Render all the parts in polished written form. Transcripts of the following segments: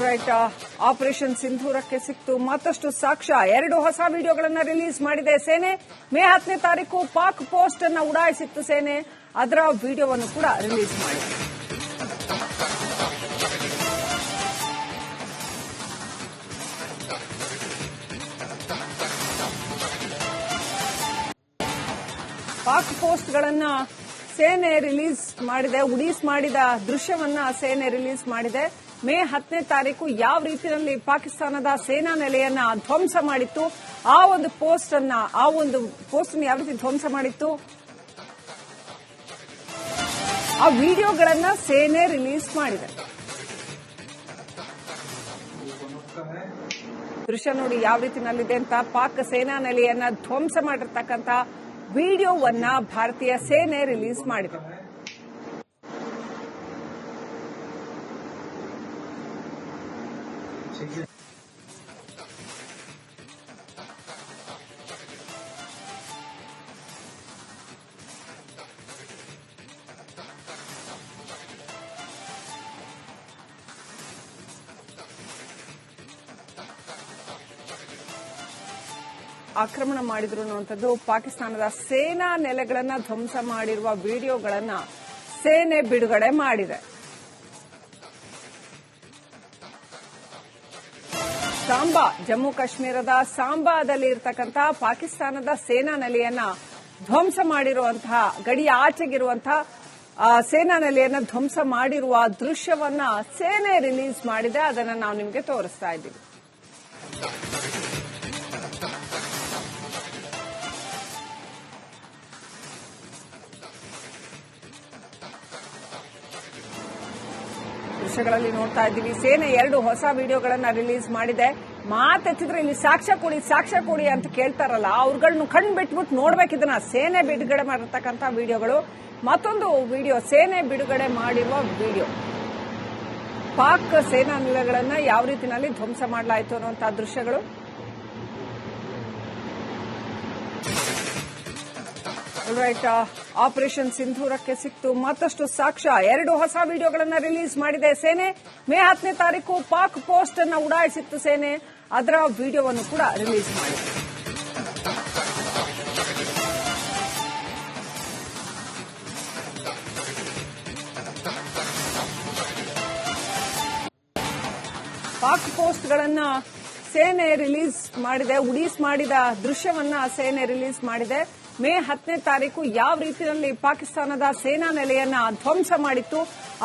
Right, operation ಸಿಂಧೂರಕ್ಕೆ ಸಿಕ್ತು ಮತ್ತಷ್ಟು ಸಾಕ್ಷ್ಯ. 2 ಹೊಸ ವಿಡಿಯೋಗಳನ್ನು ರಿಲೀಸ್ ಮಾಡಿದೆ ಸೇನೆ. ಮೇ 10ನೇ ತಾರೀಕು ಪಾಕ್ ಪೋಸ್ಟ್ ಅನ್ನು ಉಡಾಯಿಸಿತ್ತು ಸೇನೆ. ಅದರ ವಿಡಿಯೋವನ್ನು ಕೂಡ ರಿಲೀಸ್ ಮಾಡಿದೆ. ಪಾಕ್ ಪೋಸ್ಟ್ಗಳನ್ನ ಸೇನೆ ರಿಲೀಸ್ ಮಾಡಿದೆ. ಉಡೀಸ್ ಮಾಡಿದ ದೃಶ್ಯವನ್ನ ಸೇನೆ ರಿಲೀಸ್ ಮಾಡಿದೆ. ಮೇ 10ನೇ ತಾರೀಕು ಯಾವ ರೀತಿಯಲ್ಲಿ ಪಾಕಿಸ್ತಾನದ ಸೇನಾ ನೆಲೆಯನ್ನ ಧ್ವಂಸ ಮಾಡಿತ್ತು, ಆ ಒಂದು ಪೋಸ್ಟ್ ಅನ್ನ ಯಾವ ರೀತಿ ಧ್ವಂಸ ಮಾಡಿತ್ತು, ಆ ವಿಡಿಯೋಗಳನ್ನ ಸೇನೆ ರಿಲೀಸ್ ಮಾಡಿದೆ. ದೃಶ್ಯ ನೋಡಿ ಯಾವ ರೀತಿನಲ್ಲಿದೆ ಅಂತ. ಪಾಕ್ ಸೇನಾ ನೆಲೆಯನ್ನ ಧ್ವಂಸ ಮಾಡಿರ್ತಕ್ಕಂಥ ವಿಡಿಯೋವನ್ನ ಭಾರತೀಯ ಸೇನೆ ರಿಲೀಸ್ ಮಾಡಿದೆ. ಆಕ್ರಮಣ ಮಾಡಿದ್ರು ಅನ್ನುವಂಥದ್ದು ಪಾಕಿಸ್ತಾನದ ಸೇನಾ ನೆಲೆಗಳನ್ನ ಧ್ವಂಸ ಮಾಡಿರುವ ವಿಡಿಯೋಗಳನ್ನ ಸೇನೆ ಬಿಡುಗಡೆ ಮಾಡಿದೆ. ಸಾಂಬಾ, ಜಮ್ಮು ಕಾಶ್ಮೀರದ ಸಾಂಬಾದಲ್ಲಿ ಇರತಕ್ಕಂಥ ಪಾಕಿಸ್ತಾನದ ಸೇನಾ ನೆಲೆಯನ್ನ ಧ್ವಂಸ ಮಾಡಿರುವಂತಹ, ಗಡಿಯ ಆಚೆಗಿರುವಂತಹ ಸೇನಾ ನೆಲೆಯನ್ನ ಧ್ವಂಸ ಮಾಡಿರುವ ದೃಶ್ಯವನ್ನ ಸೇನೆ ರಿಲೀಸ್ ಮಾಡಿದೆ. ಅದನ್ನ ನಾವು ನಿಮಗೆ ತೋರಿಸ್ತಾ ಇದ್ದೀವಿ. ದೃಶ್ಯಗಳಲ್ಲಿ ನೋಡ್ತಾ ಇದ್ದೀವಿ. ಸೇನೆ 2 ಹೊಸ ವಿಡಿಯೋಗಳನ್ನ ರಿಲೀಸ್ ಮಾಡಿದೆ. ಮಾತೆತ್ತಿದ್ರೆ ಇಲ್ಲಿ ಸಾಕ್ಷ್ಯ ಕೊಡಿ ಅಂತ ಕೇಳ್ತಾರಲ್ಲ, ಅವ್ರುಗಳನ್ನ ಕಣ್ಣು ಬಿಟ್ಬಿಟ್ಟು ನೋಡ್ಬೇಕಿದನ್ನ. ಸೇನೆ ಬಿಡುಗಡೆ ಮಾಡಿರ್ತಕ್ಕಂಥ ವಿಡಿಯೋಗಳು. ಮತ್ತೊಂದು ವಿಡಿಯೋ ಸೇನೆ ಬಿಡುಗಡೆ ಮಾಡಿರುವ ವಿಡಿಯೋ, ಪಾಕ್ ಸೇನಾ ನೆಲೆಗಳನ್ನ ಯಾವ ರೀತಿಯಲ್ಲಿ ಧ್ವಂಸ ಮಾಡಲಾಯಿತು ಅನ್ನುವಂತಹ ದೃಶ್ಯಗಳು. ರೈಟ್, ಆಪರೇಷನ್ ಸಿಂಧೂರಕ್ಕೆ ಸಿಕ್ತು ಮತ್ತಷ್ಟು ಸಾಕ್ಷ್ಯ. 2 ಹೊಸ ವಿಡಿಯೋಗಳನ್ನು ರಿಲೀಸ್ ಮಾಡಿದೆ ಸೇನೆ. ಮೇ 10ನೇ ತಾರೀಕು ಪಾಕ್ ಪೋಸ್ಟ್ ಅನ್ನು ಉಡಾಯಿಸಿತ್ತು ಸೇನೆ. ಅದರ ವಿಡಿಯೋವನ್ನು ಕೂಡ ರಿಲೀಸ್ ಮಾಡಿದೆ. ಪಾಕ್ ಪೋಸ್ಟ್ಗಳನ್ನ ಸೇನೆ ರಿಲೀಸ್ ಮಾಡಿದೆ. ಉಡೀಸ್ ಮಾಡಿದ ದೃಶ್ಯವನ್ನ ಸೇನೆ ರಿಲೀಸ್ ಮಾಡಿದೆ. ಮೇ 10ನೇ ತಾರೀಕು ಯಾವ ರೀತಿಯಲ್ಲಿ ಪಾಕಿಸ್ತಾನದ ಸೇನಾ ನೆಲೆಯನ್ನ ಧ್ವಂಸ ಮಾಡಿತ್ತು,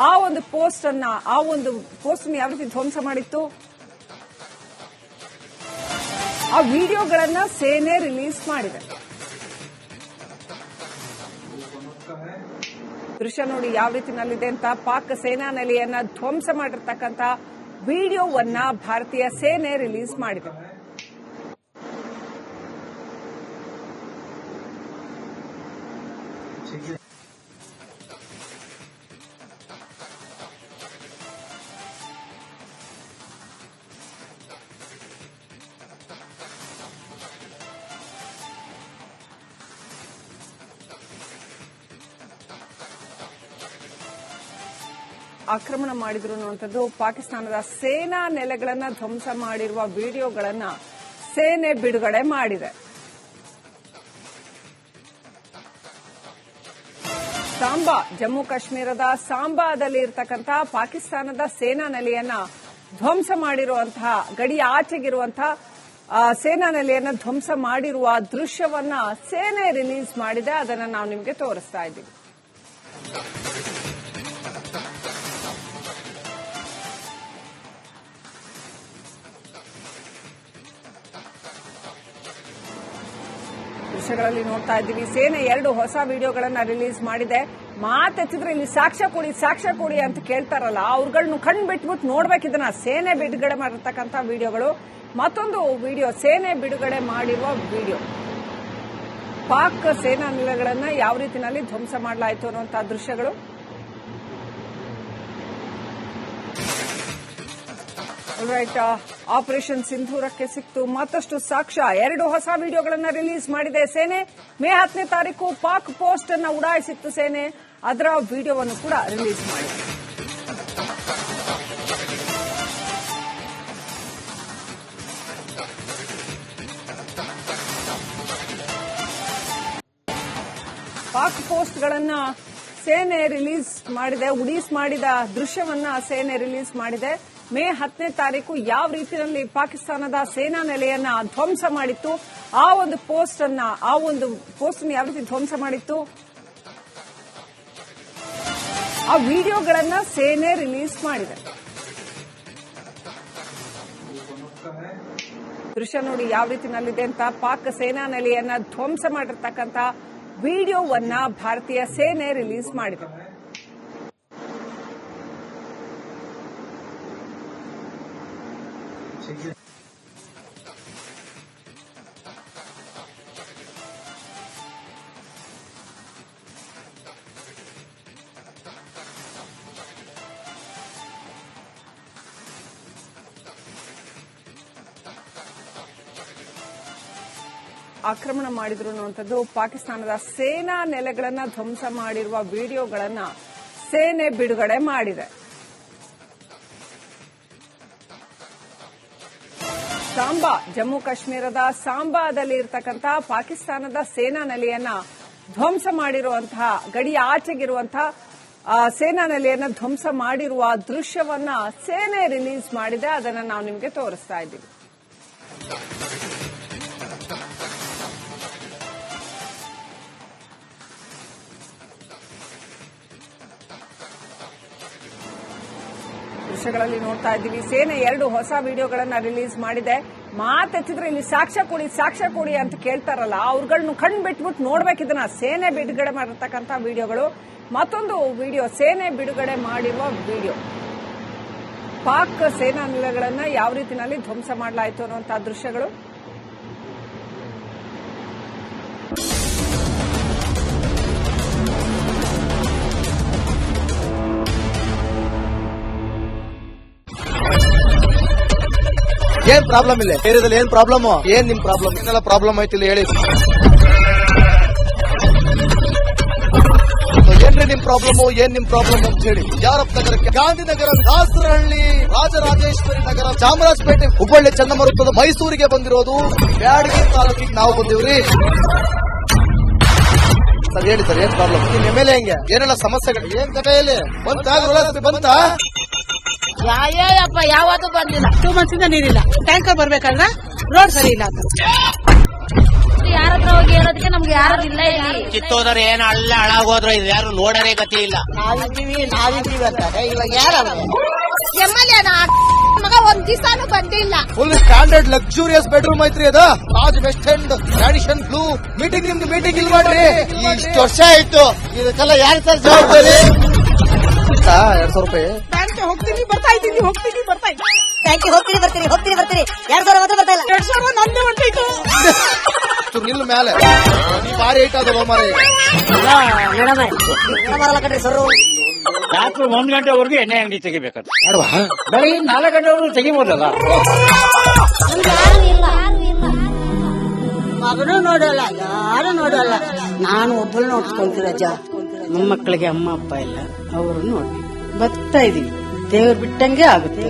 ಆ ಒಂದು ಪೋಸ್ಟ್ ಅನ್ನ ಯಾವ ರೀತಿ ಧ್ವಂಸ ಮಾಡಿತ್ತು, ಆ ವಿಡಿಯೋಗಳನ್ನ ಸೇನೆ ರಿಲೀಸ್ ಮಾಡಿದೆ. ದೃಶ್ಯ ನೋಡಿ ಯಾವ ರೀತಿನಲ್ಲಿದೆ ಅಂತ. ಪಾಕ್ ಸೇನಾ ನೆಲೆಯನ್ನ ಧ್ವಂಸ ಮಾಡಿರ್ತಕ್ಕಂಥ ವಿಡಿಯೋವನ್ನ ಭಾರತೀಯ ಸೇನೆ ರಿಲೀಸ್ ಮಾಡಿದೆ. ಆಕ್ರಮಣ ಮಾಡಿದ್ರು ಅನ್ನುವಂಥದ್ದು ಪಾಕಿಸ್ತಾನದ ಸೇನಾ ನೆಲೆಗಳನ್ನ ಧ್ವಂಸ ಮಾಡಿರುವ ವಿಡಿಯೋಗಳನ್ನ ಸೇನೆ ಬಿಡುಗಡೆ ಮಾಡಿದೆ. ಸಾಂಬಾ, ಜಮ್ಮು ಕಾಶ್ಮೀರದ ಸಾಂಬಾದಲ್ಲಿ ಇರತಕ್ಕಂಥ ಪಾಕಿಸ್ತಾನದ ಸೇನಾ ನೆಲೆಯನ್ನ ಧ್ವಂಸ ಮಾಡಿರುವಂತಹ, ಗಡಿಯ ಆಚೆಗಿರುವಂತಹ ಸೇನಾ ನೆಲೆಯನ್ನ ಧ್ವಂಸ ಮಾಡಿರುವ ದೃಶ್ಯವನ್ನ ಸೇನೆ ರಿಲೀಸ್ ಮಾಡಿದೆ. ಅದನ್ನ ನಾವು ನಿಮಗೆ ತೋರಿಸ್ತಾ ಇದ್ದೀವಿ. ದೃಶ್ಯಗಳಲ್ಲಿ ನೋಡ್ತಾ ಇದ್ದೀವಿ. ಸೇನೆ 2 ಹೊಸ ವಿಡಿಯೋಗಳನ್ನ ರಿಲೀಸ್ ಮಾಡಿದೆ. ಮಾತೆತ್ತಿದ್ರೆ ಇಲ್ಲಿ ಸಾಕ್ಷ್ಯ ಕೊಡಿ ಅಂತ ಕೇಳ್ತಾರಲ್ಲ, ಅವ್ರುಗಳನ್ನ ಕಣ್ಣು ಬಿಟ್ಬಿಟ್ಟು ನೋಡ್ಬೇಕಿದನ್ನ. ಸೇನೆ ಬಿಡುಗಡೆ ಮಾಡಿರ್ತಕ್ಕಂಥ ವಿಡಿಯೋಗಳು. ಮತ್ತೊಂದು ವಿಡಿಯೋ ಸೇನೆ ಬಿಡುಗಡೆ ಮಾಡಿರುವ ವಿಡಿಯೋ, ಪಾಕ್ ಸೇನಾ ನೆಲೆಗಳನ್ನ ಯಾವ ರೀತಿಯಲ್ಲಿ ಧ್ವಂಸ ಮಾಡಲಾಯಿತು ಅನ್ನುವಂತಹ ದೃಶ್ಯಗಳು. ರೈಟ್, ಆಪರೇಷನ್ ಸಿಂಧೂರಕ್ಕೆ ಸಿಕ್ತು ಮತ್ತಷ್ಟು ಸಾಕ್ಷ್ಯ. 2 ಹೊಸ ವಿಡಿಯೋಗಳನ್ನ ರಿಲೀಸ್ ಮಾಡಿದೆ ಸೇನೆ. ಮೇ 10ನೇ ತಾರೀಕು ಪಾಕ್ ಪೋಸ್ಟ್ ಅನ್ನು ಉಡಾಯಿಸಿತ್ತು ಸೇನೆ. ಅದರ ವಿಡಿಯೋವನ್ನು ಕೂಡ ರಿಲೀಸ್ ಮಾಡಿದೆ. ಪಾಕ್ ಪೋಸ್ಟ್ಗಳನ್ನ ಸೇನೆ ರಿಲೀಸ್ ಮಾಡಿದೆ. ಉಡೀಸ್ ಮಾಡಿದ ದೃಶ್ಯವನ್ನ ಸೇನೆ ರಿಲೀಸ್ ಮಾಡಿದೆ. ಮೇ 10ನೇ ತಾರೀಕು ಯಾವ ರೀತಿಯಲ್ಲಿ ಪಾಕಿಸ್ತಾನದ ಸೇನಾ ನೆಲೆಯನ್ನ ಧ್ವಂಸ ಮಾಡಿತ್ತು, ಆ ಒಂದು ಪೋಸ್ಟ್ ಅನ್ನ ಯಾವ ರೀತಿ ಧ್ವಂಸ ಮಾಡಿತ್ತು, ಆ ವಿಡಿಯೋಗಳನ್ನ ಸೇನೆ ರಿಲೀಸ್ ಮಾಡಿದೆ. ದೃಶ್ಯ ನೋಡಿ ಯಾವ ರೀತಿನಲ್ಲಿದೆ ಅಂತ. ಪಾಕ್ ಸೇನಾ ನೆಲೆಯನ್ನ ಧ್ವಂಸ ಮಾಡಿರ್ತಕ್ಕಂಥ ವಿಡಿಯೋವನ್ನ ಭಾರತೀಯ ಸೇನೆ ರಿಲೀಸ್ ಮಾಡಿದೆ. ಆಕ್ರಮಣ ಮಾಡಿದ್ರು ಅನ್ನುವಂಥದ್ದು, ಪಾಕಿಸ್ತಾನದ ಸೇನಾ ನೆಲೆಗಳನ್ನ ಧ್ವಂಸ ಮಾಡಿರುವ ವಿಡಿಯೋಗಳನ್ನ ಸೇನೆ ಬಿಡುಗಡೆ ಮಾಡಿದೆ. ಸಾಂಬಾ, ಜಮ್ಮು ಕಾಶ್ಮೀರದ ಸಾಂಬಾದಲ್ಲಿ ಇರತಕ್ಕಂಥ ಪಾಕಿಸ್ತಾನದ ಸೇನಾ ನೆಲೆಯನ್ನ ಧ್ವಂಸ ಮಾಡಿರುವಂತಹ, ಗಡಿಯ ಆಚೆಗಿರುವಂತಹ ಸೇನಾ ನೆಲೆಯನ್ನ ಧ್ವಂಸ ಮಾಡಿರುವ ದೃಶ್ಯವನ್ನ ಸೇನೆ ರಿಲೀಸ್ ಮಾಡಿದೆ. ಅದನ್ನ ನಾವು ನಿಮಗೆ ತೋರಿಸ್ತಾ ಇದ್ದೀವಿ. ದೃಶ್ಯಗಳಲ್ಲಿ ನೋಡ್ತಾ ಇದ್ದೀವಿ. ಸೇನೆ 2 ಹೊಸ ವಿಡಿಯೋಗಳನ್ನ ರಿಲೀಸ್ ಮಾಡಿದೆ. ಮಾತೆತ್ತಿದ್ರೆ ಇಲ್ಲಿ ಸಾಕ್ಷ್ಯ ಕೊಡಿ ಅಂತ ಕೇಳ್ತಾರಲ್ಲ, ಅವ್ರುಗಳನ್ನ ಕಣ್ಣು ಬಿಟ್ಬಿಟ್ಟು ನೋಡ್ಬೇಕು. ಇದನ್ನ ಸೇನೆ ಬಿಡುಗಡೆ ಮಾಡಿರ್ತಕ್ಕಂಥ ವಿಡಿಯೋಗಳು. ಮತ್ತೊಂದು ವಿಡಿಯೋ ಸೇನೆ ಬಿಡುಗಡೆ ಮಾಡಿರುವ ವಿಡಿಯೋ, ಪಾಕ್ ಸೇನಾ ನೆಲೆಗಳನ್ನ ಯಾವ ರೀತಿಯಲ್ಲಿ ಧ್ವಂಸ ಮಾಡಲಾಯಿತು ಅನ್ನುವಂತಹ ದೃಶ್ಯಗಳು. ಏನ್ ಪ್ರಾಬ್ಲಮ್ ಇಲ್ಲ ಏರಿಯಾದಲ್ಲಿ? ಏನ್ ಪ್ರಾಬ್ಲಮ್? ಏನ್ ನಿಮ್ ಪ್ರಾಬ್ಲಮ್? ಏನೆಲ್ಲ ಪ್ರಾಬ್ಲಮ್ ಆಯ್ತಿಲ್ಲ ಹೇಳಿ. ಏನ್ರಿ ನಿಮ್ ಪ್ರಾಬ್ಲಮ್? ಏನ್ ನಿಮ್ ಪ್ರಾಬ್ಲಮ್ ಅಂತ ಹೇಳಿ. ಯಾರಪ್ಪ ನಗರಕ್ಕೆ? ಗಾಂಧಿನಗರ, ದಾಸರಹಳ್ಳಿ, ರಾಜರಾಜೇಶ್ವರಿ ನಗರ, ಚಾಮರಾಜಪೇಟೆ, ಹುಬ್ಬಳ್ಳಿ, ಚನ್ನಮರುತ್ತದ, ಮೈಸೂರಿಗೆ ಬಂದಿರೋದು. ಬ್ಯಾಡಗಿ ತಾಲೂಕಿಗೆ ನಾವು ಬಂದಿವ್ರಿ. ಸರ್ ಹೇಳಿ ಸರ್, ಏನ್ ಪ್ರಾಬ್ಲಮ್? ನಿಮ್ ಎಮ್ಎಲ್ಎ ಹೆಂಗೆ? ಏನೆಲ್ಲ ಸಮಸ್ಯೆಗಳು? ಏನ್ ಕಥೆಯಲ್ಲಿ ಬಂತ? ಯಾಯಪ್ಪ ಯಾವತ್ತೂ ಬಂದಿಲ್ಲ. 2 months ಇಂದ ನೀರಿಲ್ಲ. ಟ್ಯಾಂಕರ್ ಬರ್ಬೇಕಂದ್ರ ರೋಡ್ ಸರಿ ಇಲ್ಲ. ಯಾರ ಹತ್ರ ಹೋಗಿ ಹೇಳೋದಕ್ಕೆ ನಮ್ಗೆ ಯಾರು ಇಲ್ಲ. ಕಿತ್ತೋದ್ರೆ ಏನ್ ಅಲ್ಲ ಹಾಳಾಗೋದ್ರು ಇದು ಯಾರು ನೋಡರೇ ಗತಿ ಇಲ್ಲ. ನಾವಿದ್ದೀವಿ ಅಂತಾರೆ. ಇವಾಗ ಯಾರ ಎಮ್ಎಲ್ಎ ಮಗ ಒಂದ್ ದಿವಸನೂ ಬಂದಿಲ್ಲ. ಫುಲ್ ಸ್ಟ್ಯಾಂಡರ್ಡ್ ಲಕ್ಸುರಿಯಸ್ ಬೆಡ್ರೂಮ್ ಐತ್ರಿ ಅದು. Raj West End, Radisson Blu. ನಿಮ್ದು ಮೀಟಿಂಗ್ ಇಲ್ಲಿ ಮಾಡ್ರಿ. ಇಷ್ಟು ವರ್ಷ ಆಯ್ತು, ಇದಕ್ಕೆಲ್ಲ ಯಾರು ಸರ್ ಜವಾಬ್ದಾರಿ? 2,000 ರೂಪಾಯಿ ಹೋಗ್ತೀನಿ ಬರ್ತಾ ಇದ್ದೀನಿ. ಬ್ಯಾಂಕಿಗೆ ಹೋಗ್ತೀನಿ ಬರ್ತೀನಿ 2,000 ಮಾತ್ರ ಬರ್ತಾ ಇಲ್ಲ. 2,000 ನಂದೇ ಹೊಂಟಾಯ್ತು. ನಿಲ್ ಮೇಲೆ ಭಾರಿ ಐಟ್ ಅದಲ್ಲ ಮಾರಿ. ಬರಲ್ಲ ಕಣ್ರಿ ಸರ್. ರಾತ್ರಿ 1 ಗಂಟೆವರೆಗೂ ಎಣ್ಣೆ ಅಂಗಡಿ ತೆಗಿಬೇಕಂತ. ಬೆಳಗ್ಗೆ 4 ಗಂಟೆವರೆಗೂ ತೆಗಿಬೋದಲ್ಲ. ಮಗನೂ ನೋಡಲ್ಲ, ಯಾರು ನೋಡಲ್ಲ. ನಾನು ಒಬ್ಬಳು ನೋಡ್ಕೊಂತೀನಿ ಅಜ್ಜ. ನಮ್ಮ ಮಕ್ಕಳಿಗೆ ಅಮ್ಮ ಅಪ್ಪ ಇಲ್ಲ, ಅವರು ನೋಡಿ ಬರ್ತಾ ಇದೀವಿ. ದೇವ್ರು ಬಿಟ್ಟಂಗೆ ಆಗುತ್ತೆ.